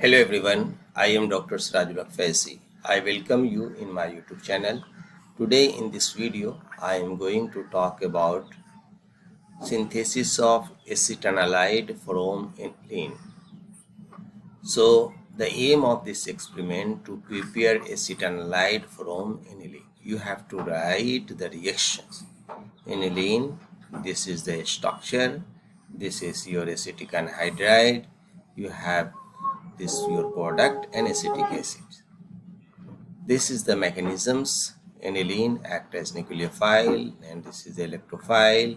Hello everyone, I am Dr. Sirajul Faisi. I welcome you in my YouTube channel. Today in this video, I am going to talk about synthesis of acetanilide from ethylene. So the aim of this experiment to prepare acetanilide from aniline. You have to write the reactions. Aniline, this is the structure, this is your acetic anhydride, you have this your product and acetic acid. This is the mechanisms. Aniline act as nucleophile and this is the electrophile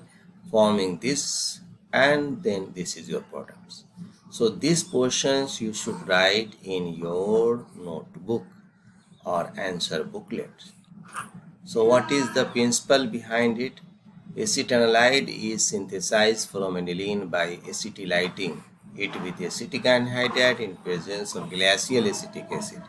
forming this, and then this is your products. So these portions you should write in your notebook or answer booklet. So what is the principle behind it? Acetanilide is synthesized from aniline by acetylating it with acetic anhydride in presence of glacial acetic acid.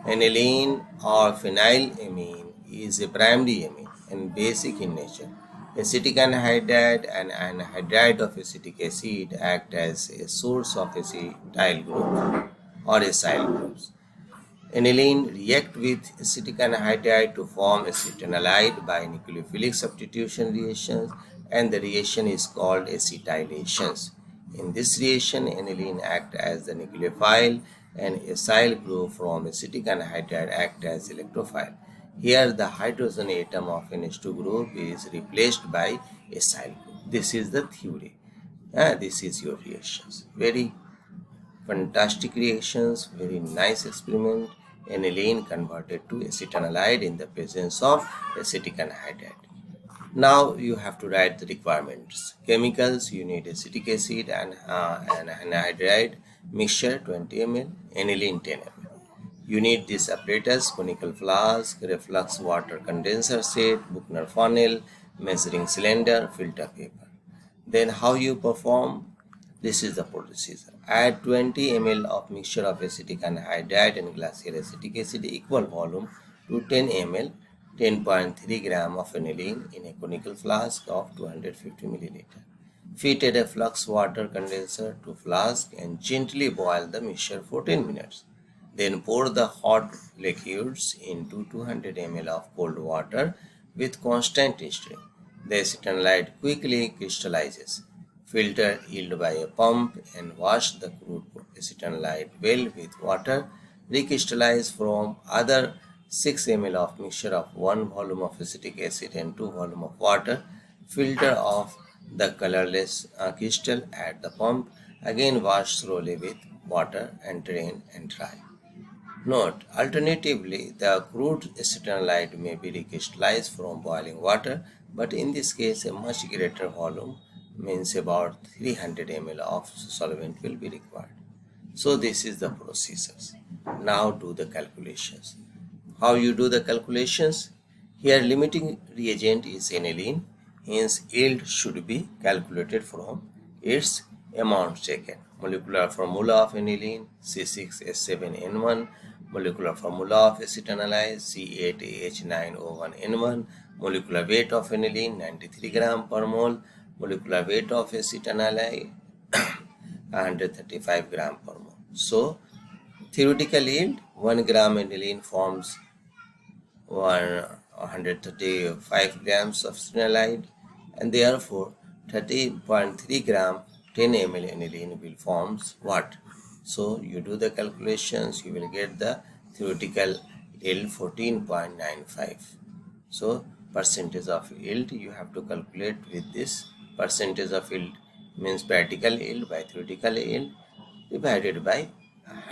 Aniline or phenylamine is a primary amine and basic in nature. Acetic anhydride and anhydride of acetic acid act as a source of acetyl group or acyl groups. Aniline react with acetic anhydride to form acetanilide by nucleophilic substitution reactions, and the reaction is called acetylations. In this reaction, aniline act as the nucleophile and acyl group from acetic anhydride act as electrophile. Here the hydrogen atom of NH2 group is replaced by acyl group. This is the theory. This is your reactions. Very fantastic reactions, very nice experiment. Aniline converted to acetanilide in the presence of acetic anhydride. Now you have to write the requirements. Chemicals, you need acetic acid and anhydride mixture 20 ml, aniline 10 ml. You need this apparatus, conical flask, reflux water condenser set, Buchner funnel, measuring cylinder, filter paper. Then how you perform? This is the procedure. Add 20 ml of mixture of acetic anhydride and glacial acetic acid equal volume to 10 ml, 10.3 gram of aniline in a conical flask of 250 milliliter. Feed a flux water condenser to flask and gently boil the mixture for 10 minutes. Then pour the hot liquids into 200 ml of cold water with constant stirring. The acetanilide quickly crystallizes. Filter yield by a pump and wash the crude acetanilide well with water. Recrystallize from other 6 ml of mixture of 1 volume of acetic acid and 2 volume of water. Filter off the colorless crystal at the pump. Again wash thoroughly with water and drain and dry. Note, alternatively, the crude acetanilide may be recrystallized from boiling water, but in this case a much greater volume, means about 300 ml of solvent will be required. So this is the procedures. Now do the calculations. How you do the calculations? Here limiting reagent is aniline, hence yield should be calculated from its amount taken. Molecular formula of aniline C6H7N1, molecular formula of acetanilide C8H9O1N1, molecular weight of aniline 93 gram per mole, molecular weight of acetanilide 135 gram per mole. So theoretical yield 1 gram aniline forms 135 grams of acetanilide, and therefore 30.3 gram 10 ml aniline will forms what? So you do the calculations, you will get the theoretical yield 14.95. So percentage of yield you have to calculate with this. Percentage of yield means practical yield by theoretical yield divided by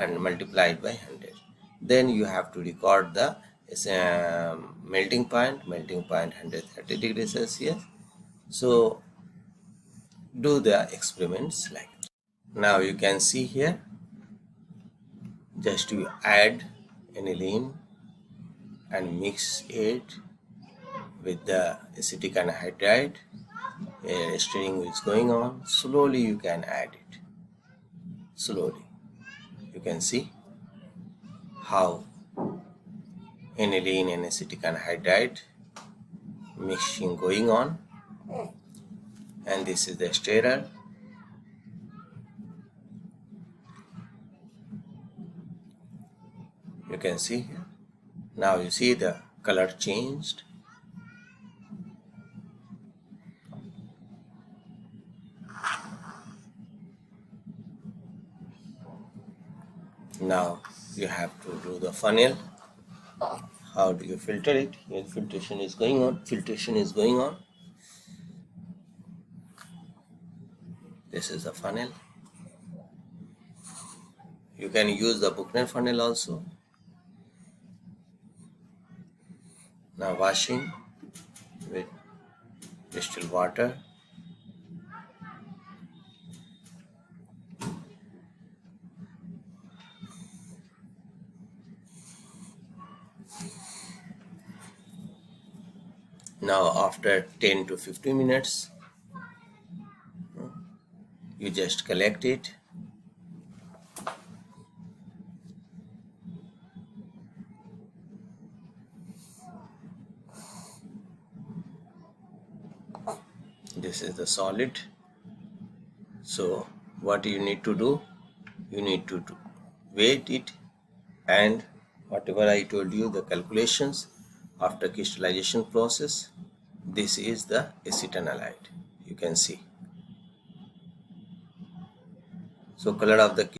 and multiplied by 100. Then you have to record the melting point 130 degrees Celsius. So do the experiments like that. Now you can see here, just you add aniline and mix it with the acetic anhydride. Stirring is going on. Slowly you can add it. Slowly you can see how aniline and acetic anhydride mixing going on, and this is the stirrer. You can see here. Now you see the color changed. Now you have to do the funnel. How do you filter it? Here filtration is going on. This is the funnel. You can use the Buchner funnel also. Now washing with distilled water. Now after 10 to 15 minutes, you just collect it. This is the solid. So what you need to do, you need to weight it, and whatever I told you, the calculations after crystallization process, this is the acetanilide. You can see. So color of the